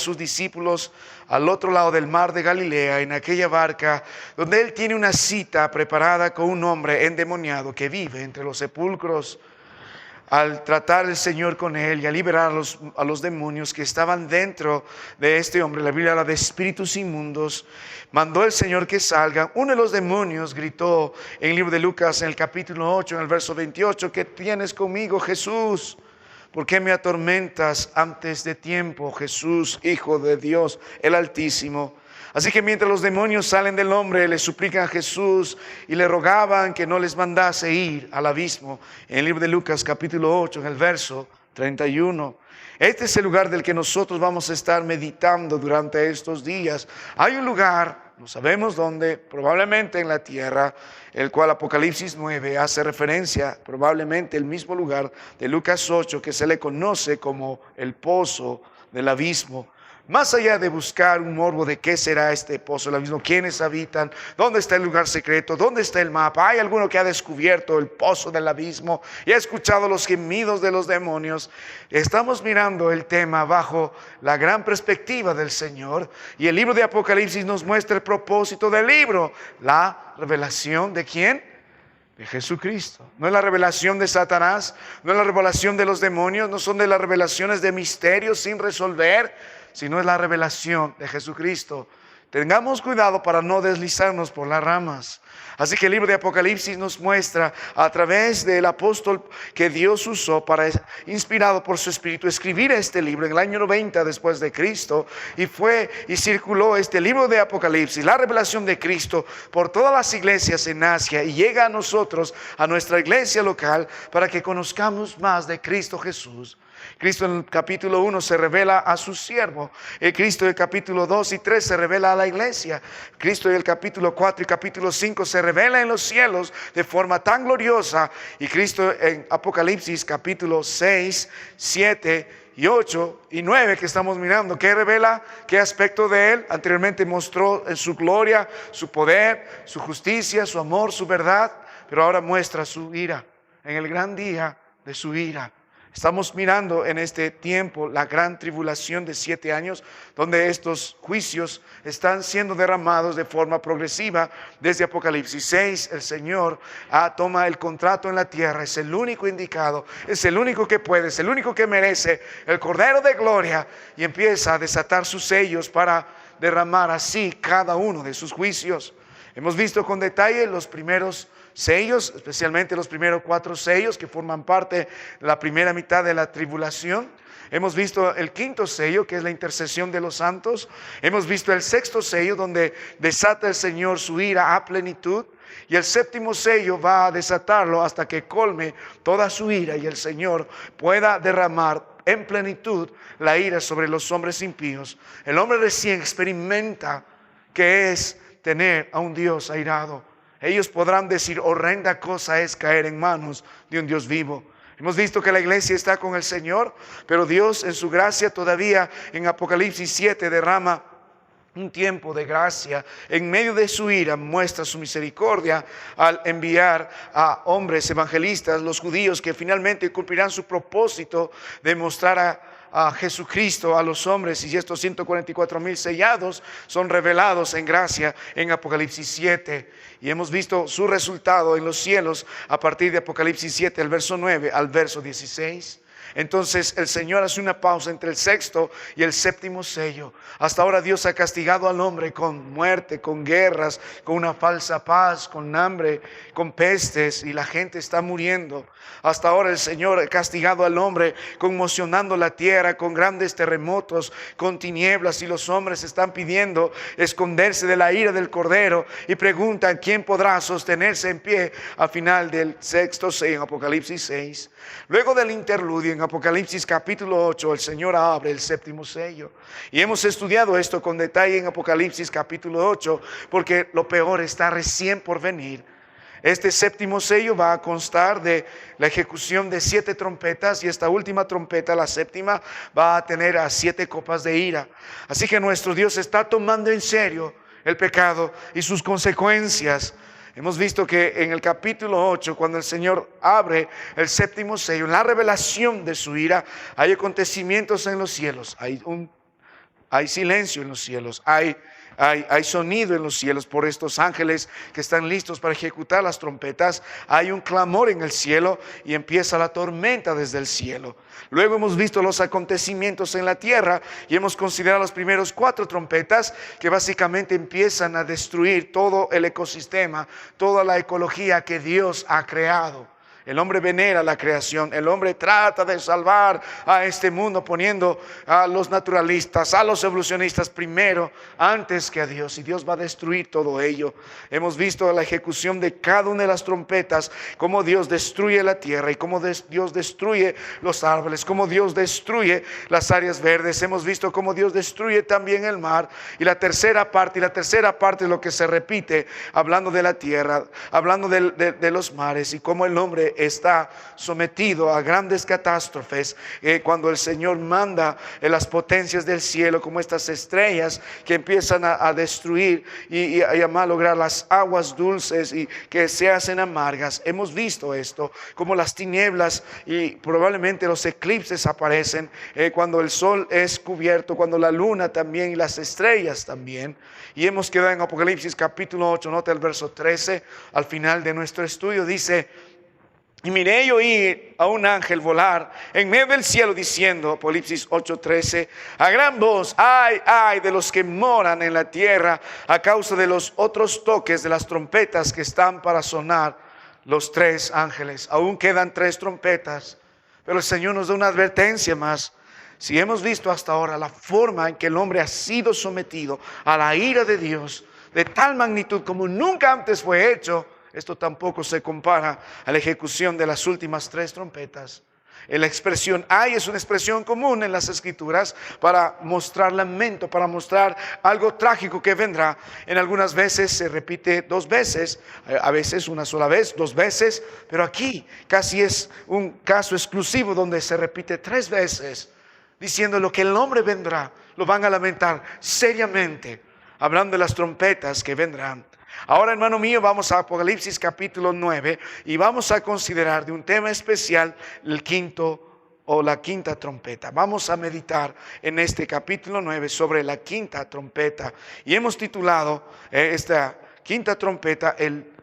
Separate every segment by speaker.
Speaker 1: sus discípulos al otro lado del mar de Galilea, en aquella barca donde él tiene una cita preparada con un hombre endemoniado que vive entre los sepulcros. Al tratar el Señor con él y a liberar a los demonios que estaban dentro de este hombre, la Biblia habla de espíritus inmundos, mandó el Señor que salgan. Uno de los demonios gritó en el libro de Lucas, en el capítulo 8, en el verso 28, ¿qué tienes conmigo, Jesús? ¿Por qué me atormentas antes de tiempo, Jesús, Hijo de Dios, el Altísimo? Así que mientras los demonios salen del hombre, le suplican a Jesús y le rogaban que no les mandase ir al abismo. En el libro de Lucas capítulo 8, en el verso 31. Este es el lugar del que nosotros vamos a estar meditando durante estos días. Hay un lugar, no sabemos dónde, probablemente en la tierra, el cual Apocalipsis 9 hace referencia, probablemente el mismo lugar de Lucas 8, que se le conoce como el pozo del abismo. Más allá de buscar un morbo de qué será este pozo del abismo, quiénes habitan, dónde está el lugar secreto, dónde está el mapa, hay alguno que ha descubierto el pozo del abismo y ha escuchado los gemidos de los demonios. Estamos mirando el tema bajo la gran perspectiva del Señor, y el libro de Apocalipsis nos muestra el propósito del libro, la revelación de ¿quién? De Jesucristo. No es la revelación de Satanás, no es la revelación de los demonios, no son de las revelaciones de misterios sin resolver, sino es la revelación de Jesucristo. Tengamos cuidado para no deslizarnos por las ramas. Así que el libro de Apocalipsis nos muestra a través del apóstol que Dios usó para, inspirado por su espíritu, escribir este libro en el año 90 después de Cristo, y circuló este libro de Apocalipsis, la revelación de Cristo, por todas las iglesias en Asia, y llega a nosotros, a nuestra iglesia local, para que conozcamos más de Cristo Jesús. Cristo en el capítulo 1 se revela a su siervo. El Cristo en el capítulo 2 y 3 se revela a la iglesia. Cristo en el capítulo 4 y capítulo 5 se revela en los cielos de forma tan gloriosa. Y Cristo en Apocalipsis capítulo 6, 7 y 8 y 9 que estamos mirando, ¿qué revela? ¿Qué aspecto de Él? Anteriormente mostró en su gloria, su poder, su justicia, su amor, su verdad. Pero ahora muestra su ira en el gran día de su ira. Estamos mirando en este tiempo la gran tribulación de 7 años, donde estos juicios están siendo derramados de forma progresiva. Desde Apocalipsis 6, el Señor toma el contrato en la tierra, es el único indicado, es el único que puede, es el único que merece, el Cordero de Gloria, y empieza a desatar sus sellos para derramar así cada uno de sus juicios. Hemos visto con detalle los primeros sellos, especialmente los primeros 4 sellos que forman parte de la primera mitad de la tribulación. Hemos visto el 5.º sello, que es la intercesión de los santos. Hemos visto el 6.º sello, donde desata el Señor su ira a plenitud. Y el 7.º sello va a desatarlo hasta que colme toda su ira y el Señor pueda derramar en plenitud la ira sobre los hombres impíos. El hombre recién experimenta que es tener a un Dios airado. Ellos podrán decir, horrenda cosa es caer en manos de un Dios vivo. Hemos visto que la iglesia está con el Señor, pero Dios en su gracia todavía en Apocalipsis 7 derrama un tiempo de gracia. En medio de su ira muestra su misericordia al enviar a hombres evangelistas, los judíos, que finalmente cumplirán su propósito de mostrar a Jesucristo a los hombres, y estos 144,000 sellados son revelados en gracia en Apocalipsis 7, y hemos visto su resultado en los cielos a partir de Apocalipsis 7, el verso 9 al verso 16. Entonces el Señor hace una pausa entre el 6.º y el 7.º sello. Hasta ahora Dios ha castigado al hombre con muerte, con guerras, con una falsa paz, con hambre, con pestes, y la gente está muriendo. Hasta ahora el Señor ha castigado al hombre conmocionando la tierra con grandes terremotos, con tinieblas, y los hombres están pidiendo esconderse de la ira del Cordero y preguntan quién podrá sostenerse en pie al final del 6.º sello en Apocalipsis 6. Luego del interludio en Apocalipsis capítulo 8, el Señor abre el 7.º sello, y hemos estudiado esto con detalle en Apocalipsis capítulo 8 porque lo peor está recién por venir. Este 7.º sello va a constar de la ejecución de 7 trompetas, y esta última trompeta, la 7ª, va a tener a 7 copas de ira. Así que nuestro Dios está tomando en serio el pecado y sus consecuencias. Hemos visto que en el capítulo 8, cuando el Señor abre el 7.º sello, en la revelación de su ira, hay acontecimientos en los cielos. Hay un Hay silencio en los cielos, hay sonido en los cielos por estos ángeles que están listos para ejecutar las trompetas. Hay un clamor en el cielo y empieza la tormenta desde el cielo. Luego hemos visto los acontecimientos en la tierra y hemos considerado los primeros 4 trompetas que básicamente empiezan a destruir todo el ecosistema, toda la ecología que Dios ha creado. El hombre venera la creación, el hombre trata de salvar a este mundo poniendo a los naturalistas, a los evolucionistas primero, antes que a Dios. Y Dios va a destruir todo ello. Hemos visto la ejecución de cada una de las trompetas, cómo Dios destruye la tierra y cómo Dios destruye los árboles, cómo Dios destruye las áreas verdes. Hemos visto cómo Dios destruye también el mar. Y la tercera parte es lo que se repite, hablando de la tierra, hablando de los mares y cómo el hombre está sometido a grandes catástrofes cuando el Señor manda las potencias del cielo, como estas estrellas que empiezan a destruir y a malograr las aguas dulces y que se hacen amargas. Hemos visto esto, como las tinieblas y probablemente los eclipses aparecen cuando el sol es cubierto, cuando la luna también y las estrellas también. Y hemos quedado en Apocalipsis capítulo 8, nota el verso 13, al final de nuestro estudio dice: y miré y oí a un ángel volar en medio del cielo diciendo, Apocalipsis 8:13, a gran voz, ay de los que moran en la tierra a causa de los otros toques de las trompetas que están para sonar los 3 ángeles. Aún quedan 3 trompetas, pero el Señor nos da una advertencia más. Si hemos visto hasta ahora la forma en que el hombre ha sido sometido a la ira de Dios de tal magnitud como nunca antes fue hecho, esto tampoco se compara a la ejecución de las últimas 3 trompetas. La expresión ay es una expresión común en las Escrituras para mostrar lamento, para mostrar algo trágico que vendrá. En algunas veces se repite 2 veces, a veces una sola vez, 2 veces, pero aquí casi es un caso exclusivo donde se repite 3 veces, diciendo lo que el hombre vendrá, lo van a lamentar seriamente, hablando de las trompetas que vendrán. Ahora, hermano mío, vamos a Apocalipsis capítulo 9 y vamos a considerar de un tema especial el quinto o la quinta trompeta. Vamos a meditar en este capítulo 9 sobre la quinta trompeta y hemos titulado esta quinta trompeta el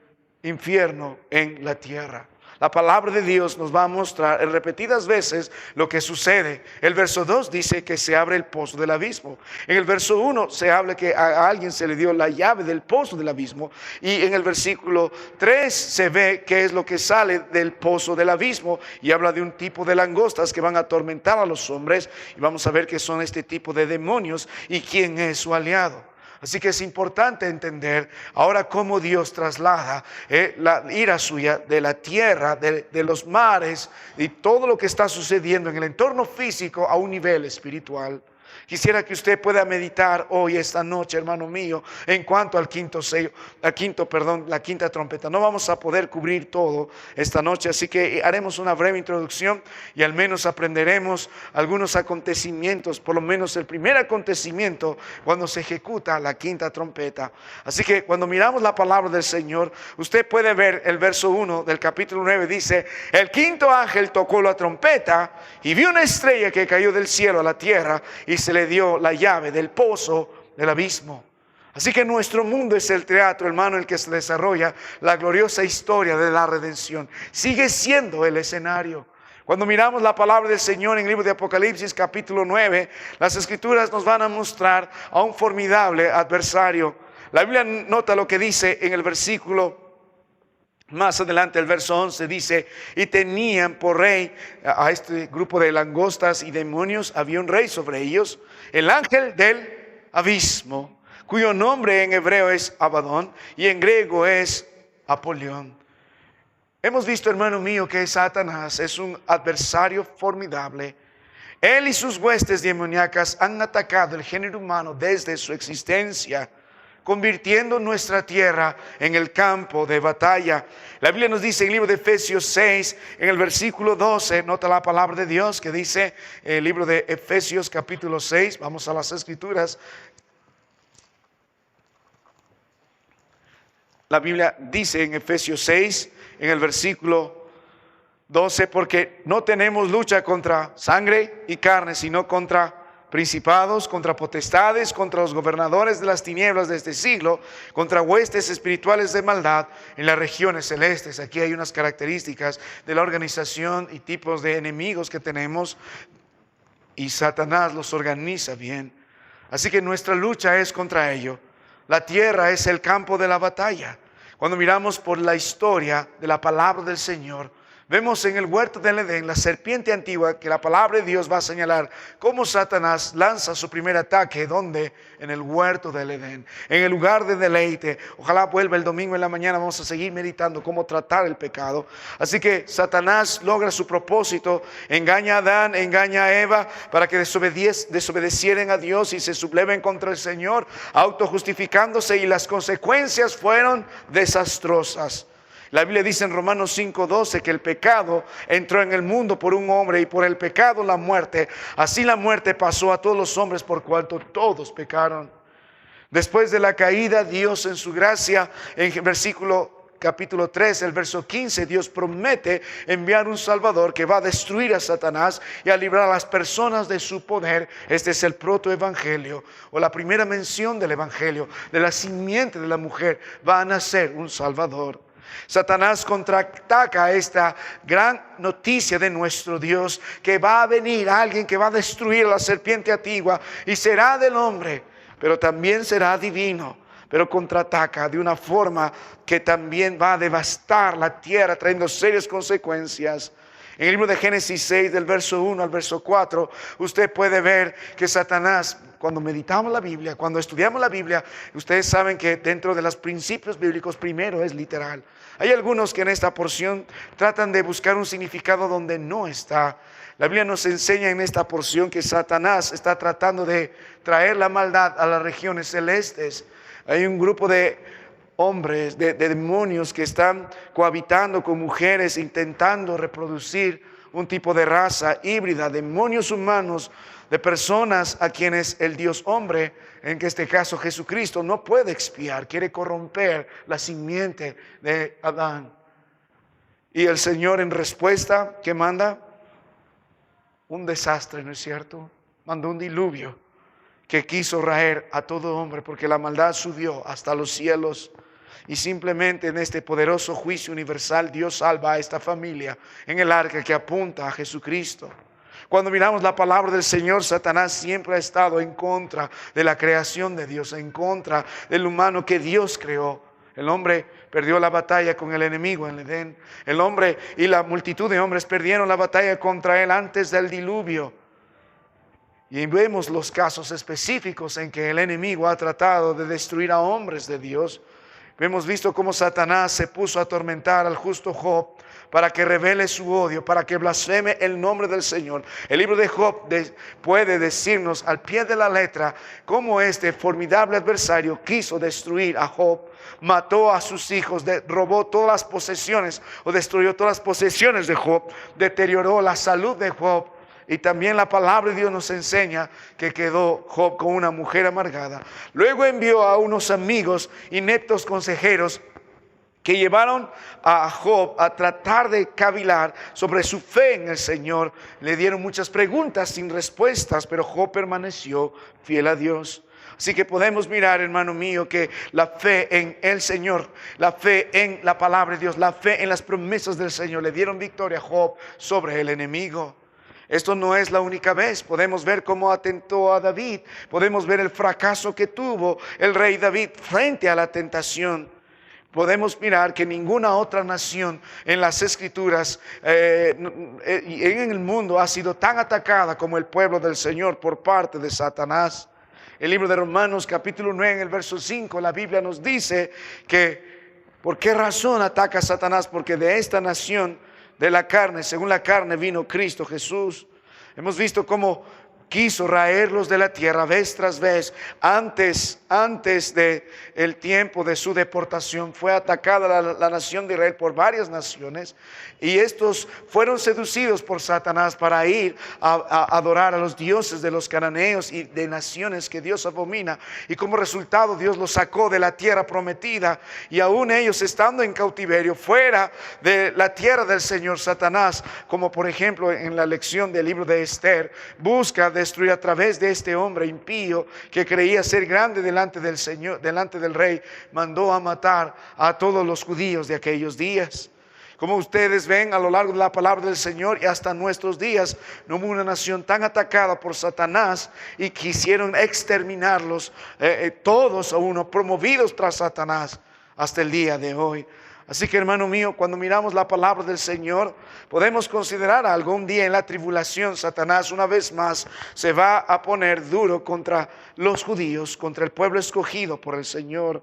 Speaker 1: infierno en la tierra. La palabra de Dios nos va a mostrar en repetidas veces lo que sucede. El verso 2 dice que se abre el pozo del abismo. En el verso 1 se habla que a alguien se le dio la llave del pozo del abismo. Y en el versículo 3 se ve qué es lo que sale del pozo del abismo. Y habla de un tipo de langostas que van a atormentar a los hombres. Y vamos a ver qué son este tipo de demonios y quién es su aliado. Así que es importante entender ahora cómo Dios traslada la ira suya de la tierra, de los mares y todo lo que está sucediendo en el entorno físico a un nivel espiritual. Quisiera que usted pueda meditar hoy, esta noche, hermano mío, en cuanto al la quinta trompeta. No vamos a poder cubrir todo esta noche, así que haremos una breve introducción y al menos aprenderemos algunos acontecimientos, por lo menos el primer acontecimiento cuando se ejecuta la quinta trompeta. Así que cuando miramos la palabra del Señor, usted puede ver el verso 1 del capítulo 9, dice: el quinto ángel tocó la trompeta y vio una estrella que cayó del cielo a la tierra y se le dio la llave del pozo del abismo. Así que nuestro mundo es el teatro, hermano, en el que se desarrolla la gloriosa historia de la redención. Sigue siendo el escenario. Cuando miramos la palabra del Señor en el libro de Apocalipsis capítulo 9, las Escrituras nos van a mostrar a un formidable adversario. La Biblia nota lo que dice en el versículo más adelante, el verso 11 dice: y tenían por rey a este grupo de langostas y demonios, había un rey sobre ellos, el ángel del abismo, cuyo nombre en hebreo es Abadón y en griego es Apolión. Hemos visto, hermano mío, que Satanás es un adversario formidable. Él y sus huestes demoníacas han atacado el género humano desde su existencia, convirtiendo nuestra tierra en el campo de batalla. La Biblia nos dice en el libro de Efesios 6, en el versículo 12, nota la palabra de Dios que dice, el libro de Efesios capítulo 6, vamos a las Escrituras. La Biblia dice en Efesios 6, en el versículo 12, porque no tenemos lucha contra sangre y carne, sino contra principados, contra potestades, contra los gobernadores de las tinieblas de este siglo, contra huestes espirituales de maldad en las regiones celestes. Aquí hay unas características de la organización y tipos de enemigos que tenemos, y Satanás los organiza bien. Así que nuestra lucha es contra ello. La tierra es el campo de la batalla. Cuando miramos por la historia de la palabra del Señor, vemos en el huerto del Edén la serpiente antigua, que la palabra de Dios va a señalar cómo Satanás lanza su primer ataque. ¿Dónde? En el huerto del Edén, en el lugar de deleite. Ojalá vuelva el domingo en la mañana, vamos a seguir meditando cómo tratar el pecado. Así que Satanás logra su propósito, engaña a Adán, engaña a Eva para que desobedecieran a Dios y se subleven contra el Señor, autojustificándose, y las consecuencias fueron desastrosas. La Biblia dice en Romanos 5:12 que el pecado entró en el mundo por un hombre, y por el pecado la muerte. Así la muerte pasó a todos los hombres por cuanto todos pecaron. Después de la caída, Dios en su gracia, en capítulo 3, el verso 15, Dios promete enviar un Salvador que va a destruir a Satanás y a librar a las personas de su poder. Este es el protoevangelio, o la primera mención del evangelio. De la simiente de la mujer va a nacer un Salvador. Satanás contraataca esta gran noticia de nuestro Dios, que va a venir alguien que va a destruir a la serpiente antigua y será del hombre, pero también será divino. Pero contraataca de una forma que también va a devastar la tierra, trayendo serias consecuencias. En el libro de Génesis 6, del verso 1 al verso 4, usted puede ver que Satanás, cuando meditamos la Biblia, cuando estudiamos la Biblia, ustedes saben que dentro de los principios bíblicos primero es literal. Hay algunos que en esta porción tratan de buscar un significado donde no está. La Biblia nos enseña en esta porción que Satanás está tratando de traer la maldad a las regiones celestes. Hay un grupo de hombres, de demonios que están cohabitando con mujeres, intentando reproducir un tipo de raza híbrida, demonios humanos, de personas a quienes el Dios hombre, en este caso Jesucristo, no puede expiar, quiere corromper la simiente de Adán. Y el Señor, en respuesta, ¿qué manda? Un desastre, ¿no es cierto? Mandó un diluvio que quiso raer a todo hombre, porque la maldad subió hasta los cielos. Y simplemente en este poderoso juicio universal, Dios salva a esta familia en el arca que apunta a Jesucristo. Cuando miramos la palabra del Señor, Satanás siempre ha estado en contra de la creación de Dios, en contra del humano que Dios creó. El hombre perdió la batalla con el enemigo en Edén. El hombre y la multitud de hombres perdieron la batalla contra él antes del diluvio. Y vemos los casos específicos en que el enemigo ha tratado de destruir a hombres de Dios. Hemos visto cómo Satanás se puso a atormentar al justo Job para que revele su odio, para que blasfeme el nombre del Señor. El libro de Job puede decirnos al pie de la letra cómo este formidable adversario quiso destruir a Job, mató a sus hijos, robó todas las posesiones o destruyó todas las posesiones de Job, deterioró la salud de Job. Y también la palabra de Dios nos enseña que quedó Job con una mujer amargada. Luego envió a unos amigos, ineptos consejeros, que llevaron a Job a tratar de cavilar sobre su fe en el Señor. Le dieron muchas preguntas sin respuestas, pero Job permaneció fiel a Dios. Así que podemos mirar, hermano mío, que la fe en el Señor, la fe en la palabra de Dios, la fe en las promesas del Señor le dieron victoria a Job sobre el enemigo. Esto no es la única vez. Podemos ver cómo atentó a David. Podemos ver el fracaso que tuvo el rey David frente a la tentación. Podemos mirar que ninguna otra nación en las Escrituras en el mundo ha sido tan atacada como el pueblo del Señor por parte de Satanás. El libro de Romanos capítulo 9 en el verso 5, la Biblia nos dice que ¿por qué razón ataca a Satanás? Porque de esta nación de la carne, según la carne, vino Cristo Jesús. Hemos visto cómo quiso raerlos de la tierra vez tras vez. Antes de el tiempo de su deportación fue atacada la nación de Israel por varias naciones, y estos fueron seducidos por Satanás para ir a adorar a los dioses de los cananeos y de naciones que Dios abomina, y como resultado Dios los sacó de la tierra prometida, y aún ellos estando en cautiverio fuera de la tierra del Señor, Satanás, como por ejemplo en la lección del libro de Esther, busca destruir a través de este hombre impío que creía ser grande delante del Señor, delante del rey, mandó a matar a todos los judíos de aquellos días. Como ustedes ven a lo largo de la palabra del Señor y hasta nuestros días, no hubo una nación tan atacada por Satanás y quisieron exterminarlos todos a uno, promovidos tras Satanás hasta el día de hoy. Así que, hermano mío, cuando miramos la palabra del Señor, podemos considerar algún día en la tribulación, Satanás una vez más se va a poner duro contra los judíos, contra el pueblo escogido por el Señor.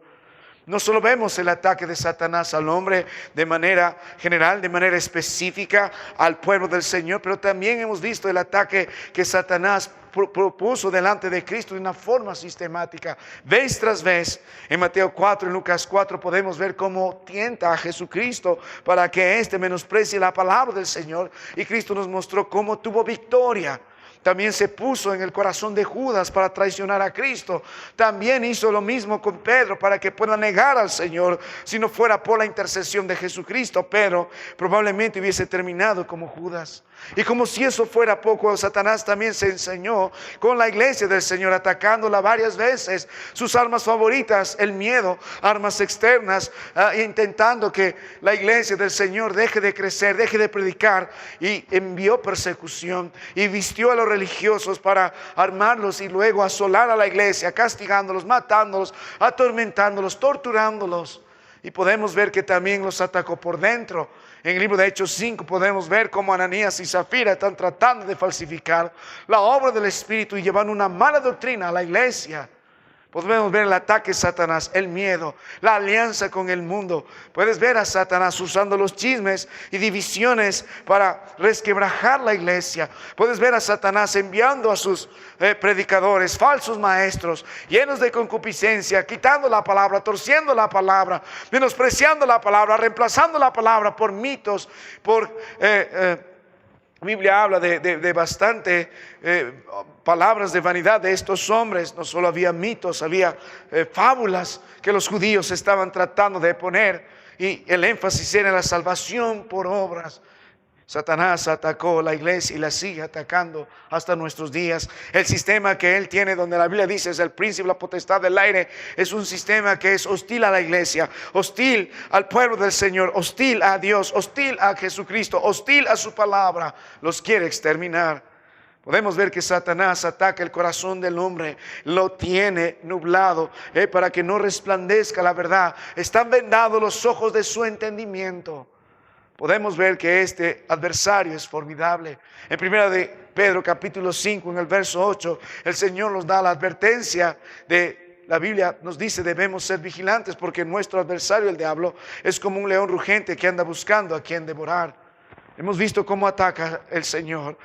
Speaker 1: No solo vemos el ataque de Satanás al hombre de manera general, de manera específica al pueblo del Señor, pero también hemos visto el ataque que Satanás propuso delante de Cristo de una forma sistemática. Vez tras vez, en Mateo 4, en Lucas 4, podemos ver cómo tienta a Jesucristo para que éste menosprecie la palabra del Señor. Y Cristo nos mostró cómo tuvo victoria. También se puso en el corazón de Judas para traicionar a Cristo. También hizo lo mismo con Pedro para que pueda negar al Señor. Si no fuera por la intercesión de Jesucristo, Pedro probablemente hubiese terminado como Judas. Y como si eso fuera poco, Satanás también se enseñó con la iglesia del Señor, atacándola varias veces. Sus armas favoritas, el miedo, armas externas, intentando que la iglesia del Señor deje de crecer, deje de predicar. Y envió persecución y vistió a los religiosos para armarlos y luego asolar a la iglesia, castigándolos, matándolos, atormentándolos, torturándolos. Y podemos ver que también los atacó por dentro. En el libro de Hechos 5 podemos ver cómo Ananías y Zafira están tratando de falsificar la obra del Espíritu y llevando una mala doctrina a la iglesia. Podemos ver el ataque de Satanás, el miedo, la alianza con el mundo. Puedes ver a Satanás usando los chismes y divisiones para resquebrajar la iglesia. Puedes ver a Satanás enviando a sus predicadores, falsos maestros, llenos de concupiscencia, quitando la palabra, torciendo la palabra, menospreciando la palabra, reemplazando la palabra por mitos, por... La Biblia habla de bastante palabras de vanidad de estos hombres. No solo había mitos, había fábulas que los judíos estaban tratando de poner. Y el énfasis era la salvación por obras. Satanás atacó la iglesia y la sigue atacando hasta nuestros días. El sistema que él tiene, donde la Biblia dice es el príncipe, la potestad del aire, es un sistema que es hostil a la iglesia, hostil al pueblo del Señor, hostil a Dios, hostil a Jesucristo, hostil a su palabra. Los quiere exterminar. Podemos ver que Satanás ataca el corazón del hombre, lo tiene nublado para que no resplandezca la verdad. Están vendados los ojos de su entendimiento. Podemos ver que este adversario es formidable. En 1 de Pedro capítulo 5, en el verso 8, el Señor nos da la advertencia de... La Biblia nos dice debemos ser vigilantes porque nuestro adversario, el diablo, es como un león rugente que anda buscando a quien devorar. Hemos visto cómo ataca el Señor,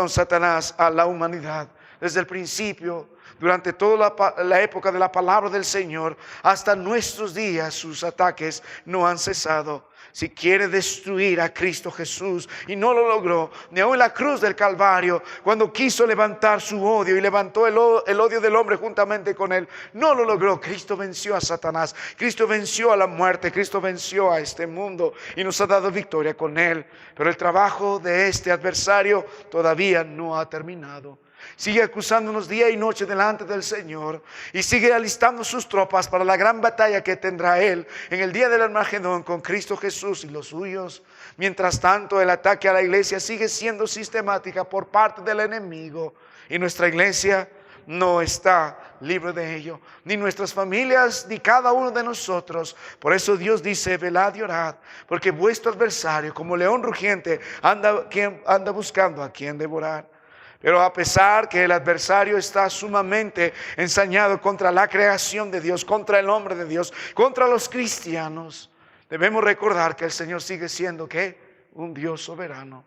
Speaker 1: Satanás a la humanidad. Desde el principio, durante toda la época de la palabra del Señor, hasta nuestros días, sus ataques no han cesado. Si quiere destruir a Cristo Jesús, y no lo logró, ni aun en la cruz del Calvario, cuando quiso levantar su odio y levantó el odio del hombre juntamente con él, no lo logró. Cristo venció a Satanás, Cristo venció a la muerte, Cristo venció a este mundo y nos ha dado victoria con él. Pero el trabajo de este adversario todavía no ha terminado. Sigue acusándonos día y noche delante del Señor y sigue alistando sus tropas para la gran batalla que tendrá Él en el día del Armagedón con Cristo Jesús y los suyos. Mientras tanto, el ataque a la iglesia sigue siendo sistemática por parte del enemigo y nuestra iglesia no está libre de ello, ni nuestras familias, ni cada uno de nosotros. Por eso Dios dice, velad y orad, porque vuestro adversario, como león rugiente, anda buscando a quien devorar. Pero a pesar que el adversario está sumamente ensañado contra la creación de Dios, contra el hombre de Dios, contra los cristianos, debemos recordar que el Señor sigue siendo, ¿qué? Un Dios soberano.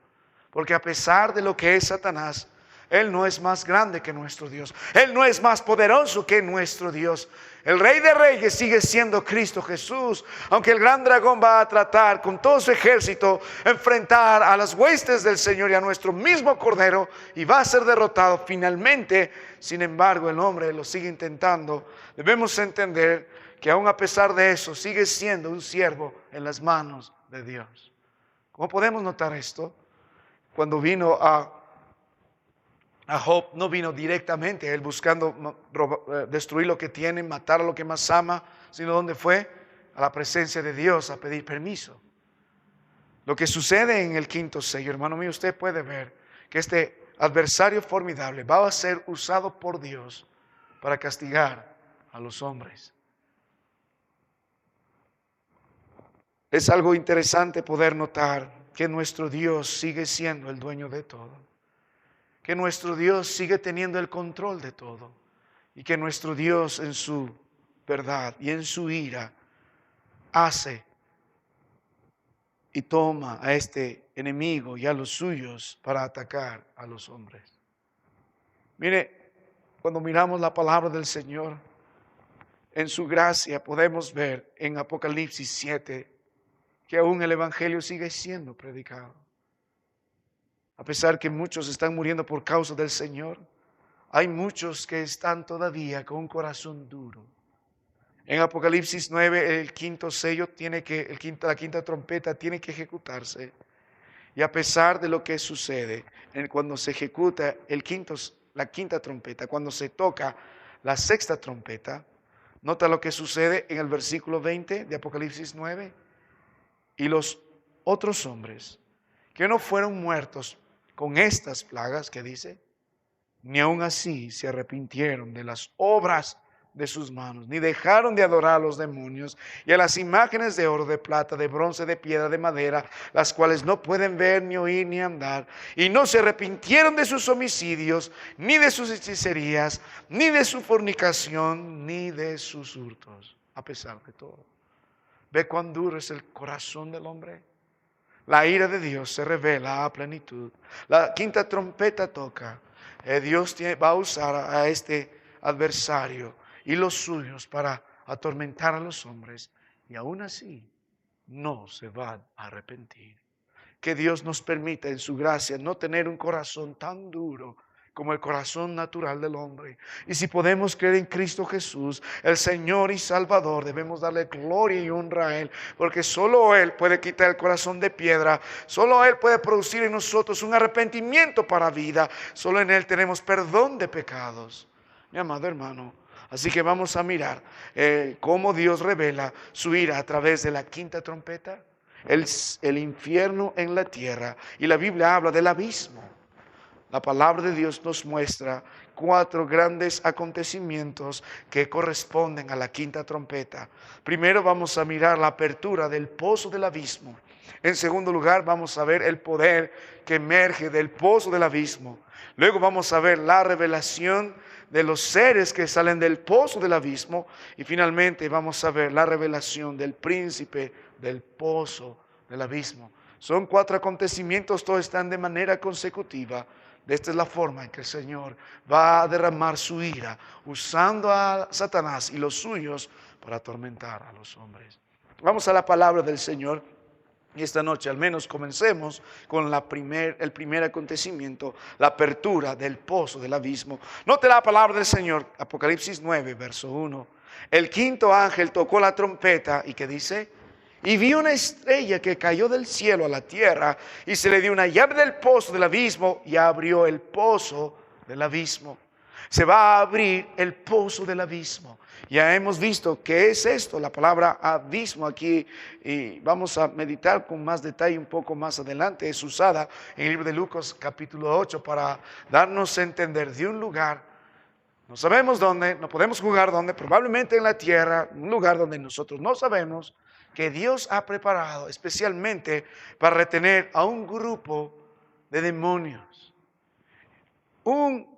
Speaker 1: Porque a pesar de lo que es Satanás, Él no es más grande que nuestro Dios. Él no es más poderoso que nuestro Dios. El Rey de Reyes sigue siendo Cristo Jesús. Aunque el gran dragón va a tratar con todo su ejército enfrentar a las huestes del Señor y a nuestro mismo Cordero, y va a ser derrotado finalmente. Sin embargo, el hombre lo sigue intentando. Debemos entender que aún a pesar de eso sigue siendo un siervo en las manos de Dios. ¿Cómo podemos notar esto? Cuando vino a A Job no vino directamente a él buscando destruir lo que tiene, matar a lo que más ama, sino donde fue a la presencia de Dios a pedir permiso. Lo que sucede en el quinto sello, hermano mío, usted puede ver que este adversario formidable va a ser usado por Dios para castigar a los hombres. Es algo interesante poder notar que nuestro Dios sigue siendo el dueño de todo, que nuestro Dios sigue teniendo el control de todo y que nuestro Dios en su verdad y en su ira hace y toma a este enemigo y a los suyos para atacar a los hombres. Mire, cuando miramos la palabra del Señor, en su gracia podemos ver en Apocalipsis 7 que aún el Evangelio sigue siendo predicado. A pesar que muchos están muriendo por causa del Señor, hay muchos que están todavía con un corazón duro. En Apocalipsis 9, el quinto sello la quinta trompeta tiene que ejecutarse. Y a pesar de lo que sucede, cuando se ejecuta la quinta trompeta, cuando se toca la sexta trompeta, nota lo que sucede en el versículo 20 de Apocalipsis 9. Y los otros hombres que no fueron muertos con estas plagas que dice, ni aun así se arrepintieron de las obras de sus manos, ni dejaron de adorar a los demonios y a las imágenes de oro, de plata, de bronce, de piedra, de madera, las cuales no pueden ver, ni oír, ni andar, y no se arrepintieron de sus homicidios, ni de sus hechicerías, ni de su fornicación, ni de sus hurtos, a pesar de todo. ¿Ve cuán duro es el corazón del hombre? La ira de Dios se revela a plenitud. La quinta trompeta toca. Dios va a usar a este adversario y los suyos para atormentar a los hombres. Y aún así no se van a arrepentir. Que Dios nos permita en su gracia no tener un corazón tan duro como el corazón natural del hombre. Y si podemos creer en Cristo Jesús, el Señor y Salvador, debemos darle gloria y honra a Él, porque solo Él puede quitar el corazón de piedra, solo Él puede producir en nosotros un arrepentimiento para vida, solo en Él tenemos perdón de pecados. Mi amado hermano, así que vamos a mirar cómo Dios revela su ira a través de la quinta trompeta, el infierno en la tierra, y la Biblia habla del abismo. La palabra de Dios nos muestra 4 grandes acontecimientos que corresponden a la quinta trompeta. Primero vamos a mirar la apertura del pozo del abismo. En segundo lugar vamos a ver el poder que emerge del pozo del abismo. Luego vamos a ver la revelación de los seres que salen del pozo del abismo. Y finalmente vamos a ver la revelación del príncipe del pozo del abismo. Son 4 acontecimientos, todos están de manera consecutiva. Esta es la forma en que el Señor va a derramar su ira, usando a Satanás y los suyos para atormentar a los hombres. Vamos a la palabra del Señor. Y esta noche al menos comencemos con el primer acontecimiento, la apertura del pozo del abismo. Note la palabra del Señor, Apocalipsis 9, verso 1. El quinto ángel tocó la trompeta y ¿qué dice? Y vi una estrella que cayó del cielo a la tierra y se le dio una llave del pozo del abismo y abrió el pozo del abismo. Se va a abrir el pozo del abismo. Ya hemos visto qué es esto, la palabra abismo aquí, y vamos a meditar con más detalle un poco más adelante. Es usada en el libro de Lucas capítulo 8 para darnos a entender de un lugar, no sabemos dónde, no podemos jugar dónde, probablemente en la tierra, un lugar donde nosotros no sabemos, que Dios ha preparado especialmente para retener a un grupo de demonios. Un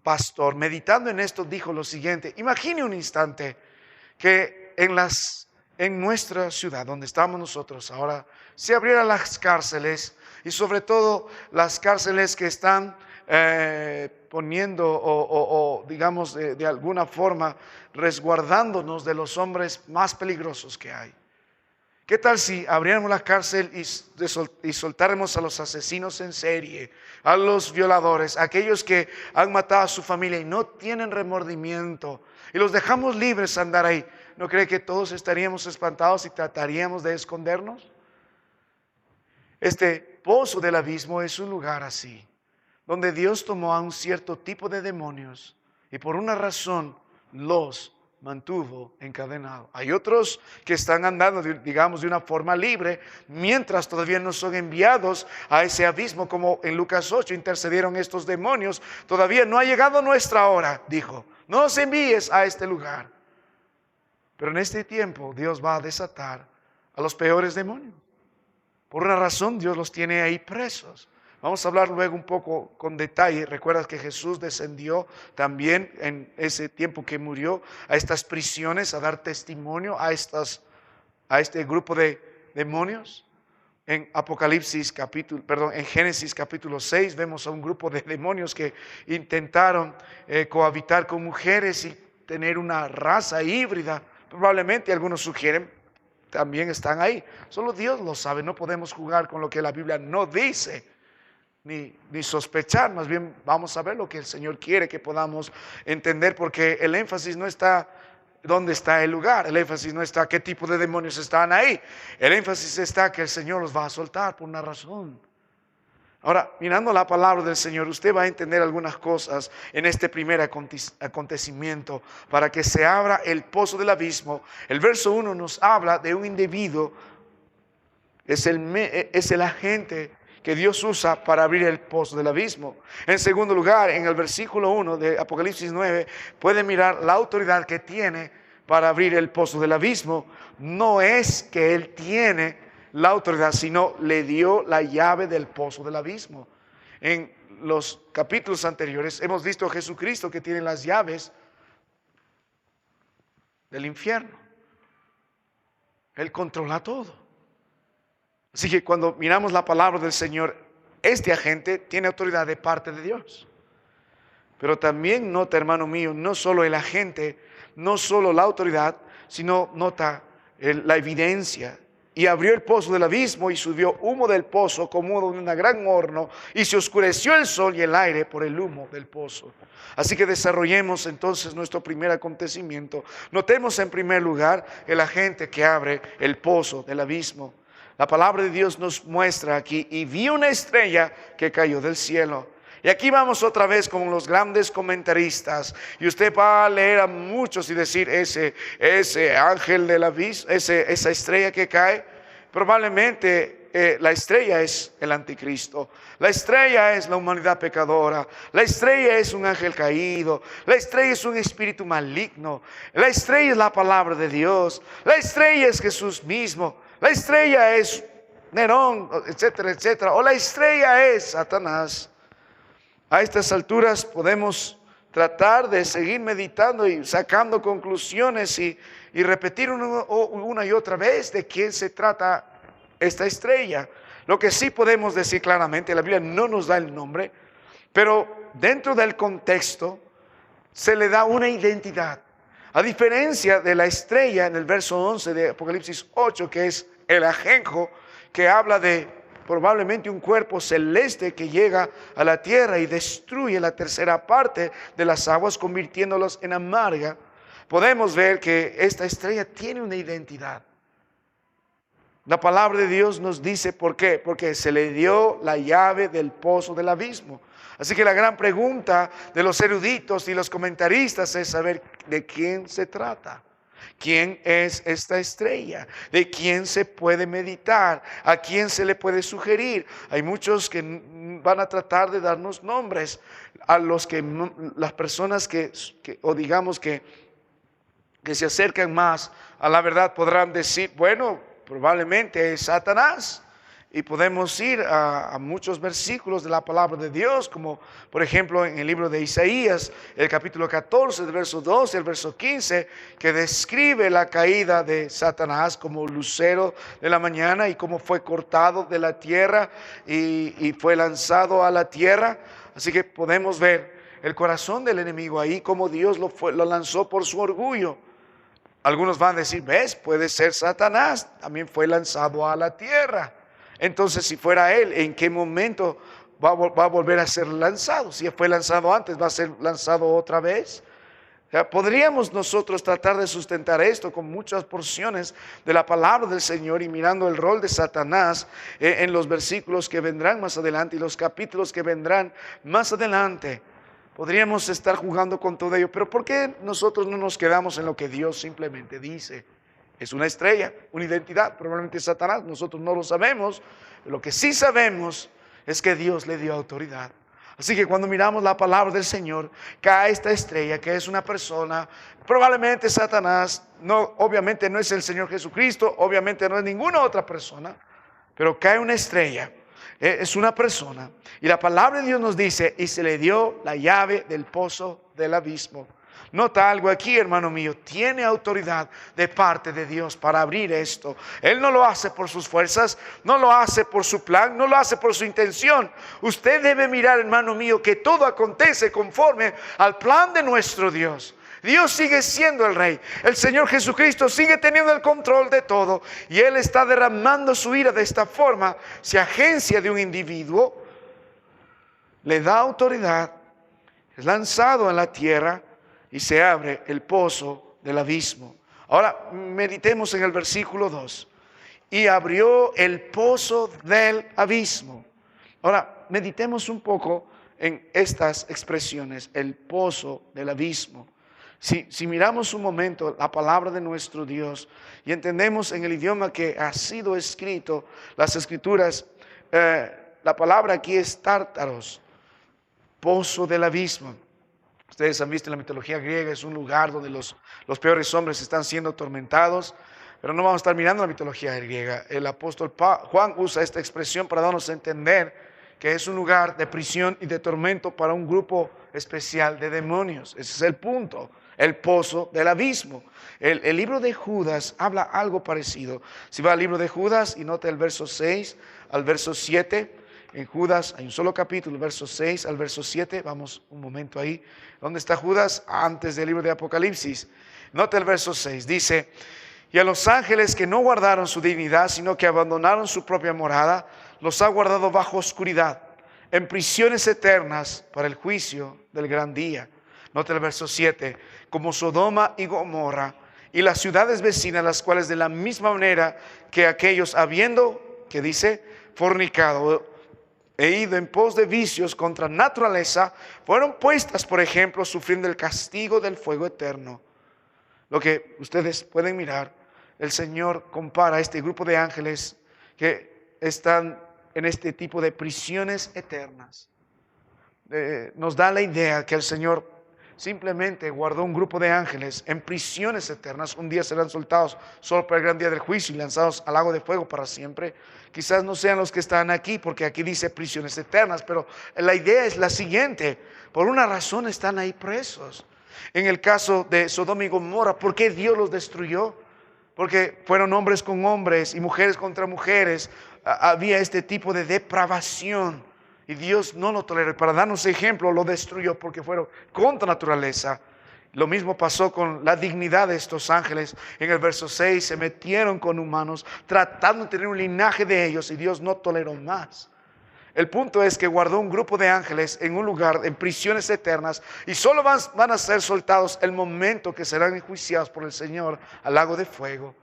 Speaker 1: pastor, meditando en esto, dijo lo siguiente: imagine un instante que en nuestra ciudad, donde estamos nosotros ahora, se abrieran las cárceles, y sobre todo las cárceles que están poniendo o digamos de alguna forma resguardándonos de los hombres más peligrosos que hay. ¿Qué tal si abriéramos la cárcel y soltáramos a los asesinos en serie, a los violadores, a aquellos que han matado a su familia y no tienen remordimiento, y los dejamos libres a andar ahí? ¿No cree que todos estaríamos espantados y trataríamos de escondernos? Este pozo del abismo es un lugar así, donde Dios tomó a un cierto tipo de demonios y por una razón los mantuvo encadenados. Hay otros que están andando, digamos, de una forma libre, mientras todavía no son enviados a ese abismo, como en Lucas 8 intercedieron estos demonios. Todavía no ha llegado nuestra hora, dijo, no os envíes a este lugar. Pero en este tiempo Dios va a desatar a los peores demonios. Por una razón Dios los tiene ahí presos. Vamos a hablar luego un poco con detalle. Recuerdas que Jesús descendió también en ese tiempo que murió a estas prisiones a dar testimonio a este grupo de demonios. En en Génesis capítulo 6 vemos a un grupo de demonios que intentaron cohabitar con mujeres y tener una raza híbrida. Probablemente algunos sugieren también están ahí. Solo Dios lo sabe. No podemos jugar con lo que la Biblia no dice. Ni sospechar, más bien vamos a ver lo que el Señor quiere que podamos entender, porque el énfasis no está dónde está el lugar, el énfasis no está qué tipo de demonios están ahí, el énfasis está que el Señor los va a soltar por una razón. Ahora, mirando la palabra del Señor, usted va a entender algunas cosas en este primer acontecimiento para que se abra el pozo del abismo. El verso 1 nos habla de un individuo, es el agente que Dios usa para abrir el pozo del abismo. En segundo lugar, en el versículo 1 de Apocalipsis 9, puede mirar la autoridad que tiene para abrir el pozo del abismo. No es que Él tiene la autoridad, sino le dio la llave del pozo del abismo. En los capítulos anteriores hemos visto a Jesucristo que tiene las llaves del infierno. Él controla todo. Así que cuando miramos la palabra del Señor, este agente tiene autoridad de parte de Dios. Pero también nota, hermano mío, no solo el agente, no solo la autoridad, sino nota la evidencia. Y abrió el pozo del abismo y subió humo del pozo como de un gran horno, y se oscureció el sol y el aire por el humo del pozo. Así que desarrollemos entonces nuestro primer acontecimiento. Notemos en primer lugar el agente que abre el pozo del abismo. La palabra de Dios nos muestra aquí, y vi una estrella que cayó del cielo. Y aquí vamos otra vez con los grandes comentaristas. Y usted va a leer a muchos y decir, ese ángel del abismo, esa estrella que cae, probablemente la estrella es el anticristo. La estrella es la humanidad pecadora. La estrella es un ángel caído. La estrella es un espíritu maligno. La estrella es la palabra de Dios. La estrella es Jesús mismo. La estrella es Nerón, etcétera, etcétera. O la estrella es Satanás. A estas alturas podemos tratar de seguir meditando y sacando conclusiones y repetir una y otra vez de quién se trata esta estrella. Lo que sí podemos decir claramente, la Biblia no nos da el nombre, pero dentro del contexto se le da una identidad. A diferencia de la estrella en el verso 11 de Apocalipsis 8, que es el ajenjo, que habla de probablemente un cuerpo celeste que llega a la tierra y destruye la tercera parte de las aguas, convirtiéndolas en amarga. Podemos ver que esta estrella tiene una identidad. La palabra de Dios nos dice por qué, porque se le dio la llave del pozo del abismo. Así que la gran pregunta de los eruditos y los comentaristas es saber de quién se trata. ¿Quién es esta estrella? ¿De quién se puede meditar? ¿A quién se le puede sugerir? Hay muchos que van a tratar de darnos nombres a las personas o digamos que se acercan más a la verdad podrán decir, bueno, probablemente es Satanás. Y podemos ir a muchos versículos de la palabra de Dios, como por ejemplo en el libro de Isaías, el capítulo 14, el verso 12, el verso 15, que describe la caída de Satanás como lucero de la mañana y cómo fue cortado de la tierra y fue lanzado a la tierra. Así que podemos ver el corazón del enemigo ahí, cómo Dios lo lanzó por su orgullo. Algunos van a decir, ves, puede ser Satanás, también fue lanzado a la tierra. Entonces, si fuera él, ¿en qué momento va a volver a ser lanzado? Si fue lanzado antes, ¿va a ser lanzado otra vez? O sea, podríamos nosotros tratar de sustentar esto con muchas porciones de la palabra del Señor y mirando el rol de Satanás en los versículos que vendrán más adelante y los capítulos que vendrán más adelante. Podríamos estar jugando con todo ello, pero ¿por qué nosotros no nos quedamos en lo que Dios simplemente dice? Es una estrella, una identidad, probablemente es Satanás, nosotros no lo sabemos. Lo que sí sabemos es que Dios le dio autoridad. Así que cuando miramos la palabra del Señor, cae esta estrella que es una persona, probablemente Satanás, no, obviamente no es el Señor Jesucristo, obviamente no es ninguna otra persona, pero cae una estrella, es una persona. Y la palabra de Dios nos dice, y se le dio la llave del pozo del abismo. Nota algo aquí, hermano mío, tiene autoridad de parte de Dios para abrir esto. Él no lo hace por sus fuerzas, no lo hace por su plan, no lo hace por su intención. Usted debe mirar, hermano mío, que todo acontece conforme al plan de nuestro Dios. Dios sigue siendo el Rey. El Señor Jesucristo sigue teniendo el control de todo. Y Él está derramando su ira de esta forma. Se agencia de un individuo, le da autoridad, es lanzado en la tierra y se abre el pozo del abismo. Ahora meditemos en el versículo 2. Y abrió el pozo del abismo. Ahora meditemos un poco en estas expresiones, el pozo del abismo. Si miramos un momento la palabra de nuestro Dios y entendemos en el idioma que ha sido escrito, las escrituras, la palabra aquí es tártaros, pozo del abismo. Ustedes han visto en la mitología griega, es un lugar donde los peores hombres están siendo atormentados, pero no vamos a estar mirando la mitología griega. El apóstol Juan usa esta expresión para darnos a entender que es un lugar de prisión y de tormento para un grupo especial de demonios. Ese es el punto, el pozo del abismo. El libro de Judas habla algo parecido. Si va al libro de Judas y nota el verso 6 al verso 7, en Judas hay un solo capítulo, verso 6 al verso 7, vamos un momento ahí. ¿Dónde está Judas? Antes del libro de Apocalipsis. Nota el verso 6, dice: y a los ángeles que no guardaron su dignidad, sino que abandonaron su propia morada, los ha guardado bajo oscuridad, en prisiones eternas para el juicio del gran día. Nota el verso 7, como Sodoma y Gomorra y las ciudades vecinas, las cuales de la misma manera que aquellos habiendo, que dice, fornicado, he ido en pos de vicios contra naturaleza, fueron puestas, por ejemplo, sufriendo el castigo del fuego eterno. Lo que ustedes pueden mirar, el Señor compara a este grupo de ángeles que están en este tipo de prisiones eternas. Nos da la idea que el Señor simplemente guardó un grupo de ángeles en prisiones eternas. Un día serán soltados solo para el gran día del juicio y lanzados al lago de fuego para siempre. Quizás no sean los que están aquí, porque aquí dice prisiones eternas, pero la idea es la siguiente: por una razón están ahí presos. En el caso de Sodoma y Gomorra, ¿por qué Dios los destruyó? Porque fueron hombres con hombres y mujeres contra mujeres. Había este tipo de depravación y Dios no lo toleró. Para darnos ejemplo, lo destruyó porque fueron contra naturaleza. Lo mismo pasó con la dignidad de estos ángeles. En el verso 6 se metieron con humanos tratando de tener un linaje de ellos y Dios no toleró más. El punto es que guardó un grupo de ángeles en un lugar, en prisiones eternas, y solo van a ser soltados el momento que serán enjuiciados por el Señor al lago de fuego.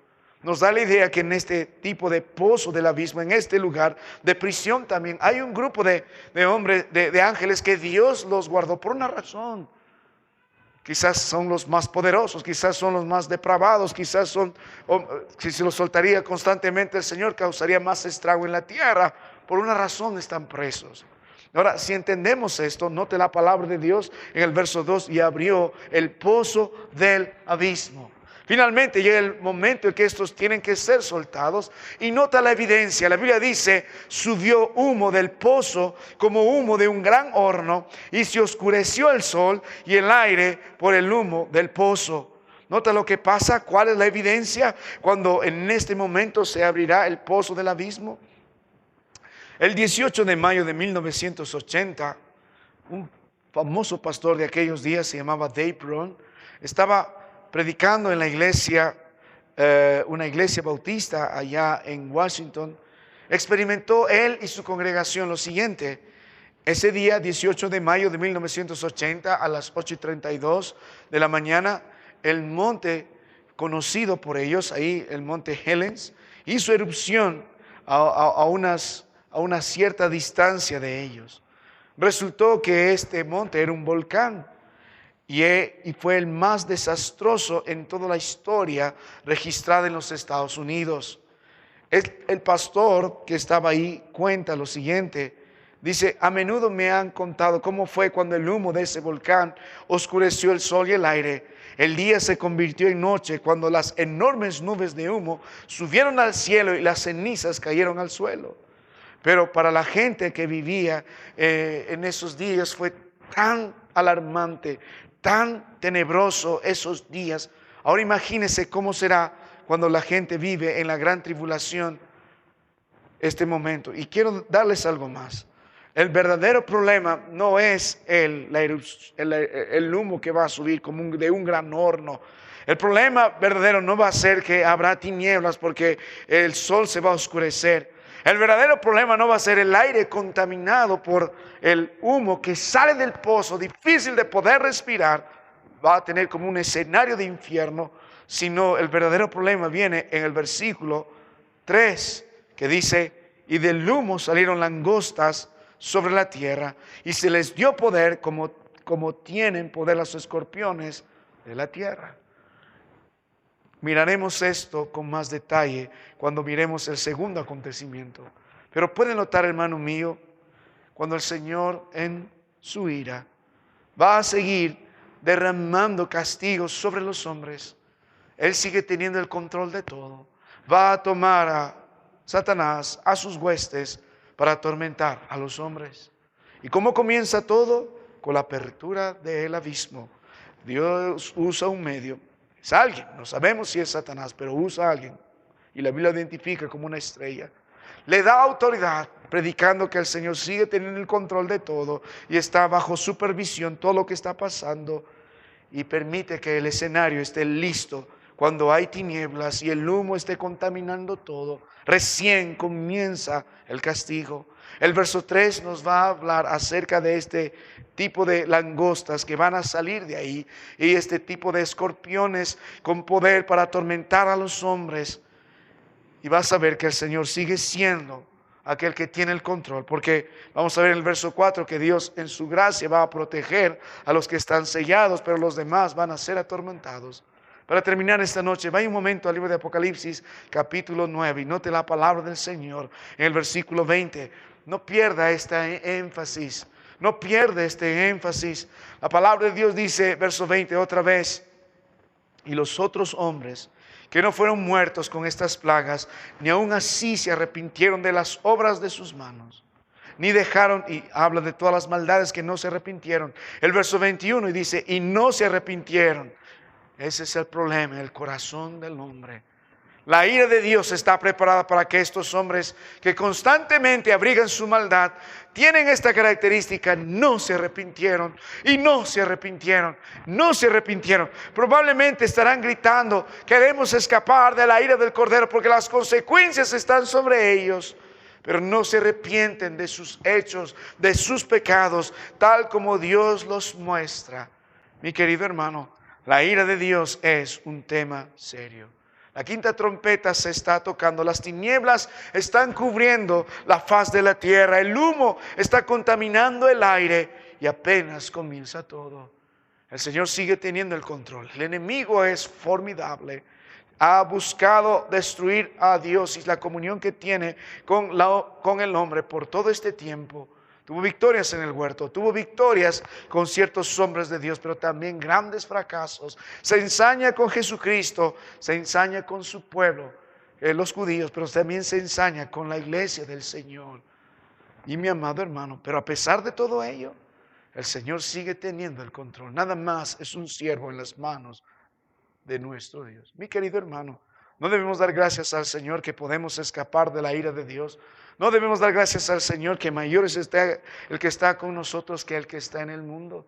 Speaker 1: Nos da la idea que en este tipo de pozo del abismo, en este lugar de prisión también, hay un grupo de hombres, de ángeles que Dios los guardó por una razón. Quizás son los más poderosos, quizás son los más depravados, quizás son, si se los soltaría constantemente el Señor, causaría más estrago en la tierra. Por una razón están presos. Ahora, si entendemos esto, note la palabra de Dios en el verso 2, y abrió el pozo del abismo. Finalmente llega el momento en que estos tienen que ser soltados, y nota la evidencia. La Biblia dice: subió humo del pozo como humo de un gran horno, y se oscureció el sol y el aire por el humo del pozo. Nota lo que pasa. ¿Cuál es la evidencia cuando en este momento se abrirá el pozo del abismo? El 18 de mayo de 1980, un famoso pastor de aquellos días, se llamaba Dave Brown, estaba predicando en la iglesia, una iglesia bautista allá en Washington. Experimentó él y su congregación lo siguiente: Ese día, 18 de mayo de 1980, a las 8:32 de la mañana, el monte conocido por ellos, ahí el monte Helens, hizo erupción a una cierta distancia de ellos. Resultó que este monte era un volcán y fue el más desastroso en toda la historia registrada en los Estados Unidos. El pastor que estaba ahí cuenta lo siguiente. Dice: a menudo me han contado cómo fue cuando el humo de ese volcán oscureció el sol y el aire. El día se convirtió en noche cuando las enormes nubes de humo subieron al cielo y las cenizas cayeron al suelo. Pero para la gente que vivía en esos días fue tan alarmante, tan tenebroso esos días. Ahora imagínense cómo será cuando la gente vive en la gran tribulación este momento. Y quiero darles algo más. El verdadero problema no es el humo que va a subir como de un gran horno. El problema verdadero no va a ser que habrá tinieblas porque el sol se va a oscurecer. El verdadero problema no va a ser el aire contaminado por el humo que sale del pozo, difícil de poder respirar, va a tener como un escenario de infierno, sino el verdadero problema viene en el versículo 3, que dice: y del humo salieron langostas sobre la tierra, y se les dio poder como tienen poder los escorpiones de la tierra. Miraremos esto con más detalle cuando miremos el segundo acontecimiento. Pero puede notar, hermano mío, cuando el Señor en su ira va a seguir derramando castigos sobre los hombres, Él sigue teniendo el control de todo. Va a tomar a Satanás, a sus huestes, para atormentar a los hombres. ¿Y cómo comienza todo? Con la apertura del abismo. Dios usa un medio. Es alguien, no sabemos si es Satanás, pero usa a alguien. Y la Biblia lo identifica como una estrella. Le da autoridad, predicando que el Señor sigue teniendo el control de todo y está bajo supervisión todo lo que está pasando, y permite que el escenario esté listo cuando hay tinieblas y el humo esté contaminando todo. Recién comienza el castigo. El verso 3 nos va a hablar acerca de este tipo de langostas que van a salir de ahí, y este tipo de escorpiones con poder para atormentar a los hombres. Y vas a ver que el Señor sigue siendo aquel que tiene el control, porque vamos a ver en el verso 4 que Dios en su gracia va a proteger a los que están sellados, pero los demás van a ser atormentados. Para terminar esta noche, vaya un momento al libro de Apocalipsis, capítulo 9, y note la palabra del Señor en el versículo 20. No pierda este énfasis, no pierda este énfasis. La palabra de Dios dice, verso 20, otra vez: y los otros hombres que no fueron muertos con estas plagas, ni aun así se arrepintieron de las obras de sus manos, ni dejaron, y habla de todas las maldades que no se arrepintieron. El verso 21 y dice, y no se arrepintieron. Ese es el problema, el corazón del hombre. La ira de Dios está preparada para que estos hombres que constantemente abrigan su maldad, tienen esta característica, no se arrepintieron y no se arrepintieron, no se arrepintieron. Probablemente estarán gritando, queremos escapar de la ira del Cordero porque las consecuencias están sobre ellos. Pero no se arrepienten de sus hechos, de sus pecados, tal como Dios los muestra. Mi querido hermano, la ira de Dios es un tema serio. La quinta trompeta se está tocando, las tinieblas están cubriendo la faz de la tierra, el humo está contaminando el aire y apenas comienza todo. El Señor sigue teniendo el control. El enemigo es formidable. Ha buscado destruir a Dios y la comunión que tiene con el hombre por todo este tiempo. Tuvo victorias en el huerto, tuvo victorias con ciertos hombres de Dios, pero también grandes fracasos. Se ensaña con Jesucristo, se ensaña con su pueblo, los judíos, pero también se ensaña con la iglesia del Señor. Y mi amado hermano, pero a pesar de todo ello, el Señor sigue teniendo el control. Nada más es un siervo en las manos de nuestro Dios. Mi querido hermano, no debemos dar gracias al Señor que podemos escapar de la ira de Dios. No debemos dar gracias al Señor que mayor es el que está con nosotros que el que está en el mundo.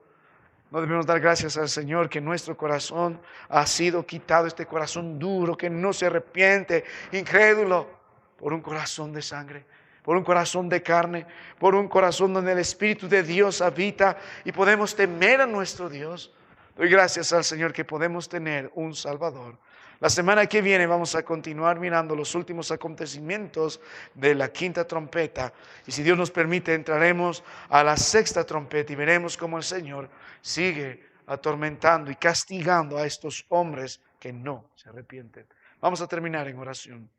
Speaker 1: No debemos dar gracias al Señor que nuestro corazón ha sido quitado, este corazón duro que no se arrepiente, incrédulo, por un corazón de sangre. por un corazón de carne, por un corazón donde el Espíritu de Dios habita y podemos temer a nuestro Dios. Doy gracias al Señor que podemos tener un Salvador. La semana que viene vamos a continuar mirando los últimos acontecimientos de la quinta trompeta. Y si Dios nos permite, entraremos a la sexta trompeta y veremos cómo el Señor sigue atormentando y castigando a estos hombres que no se arrepienten. Vamos a terminar en oración.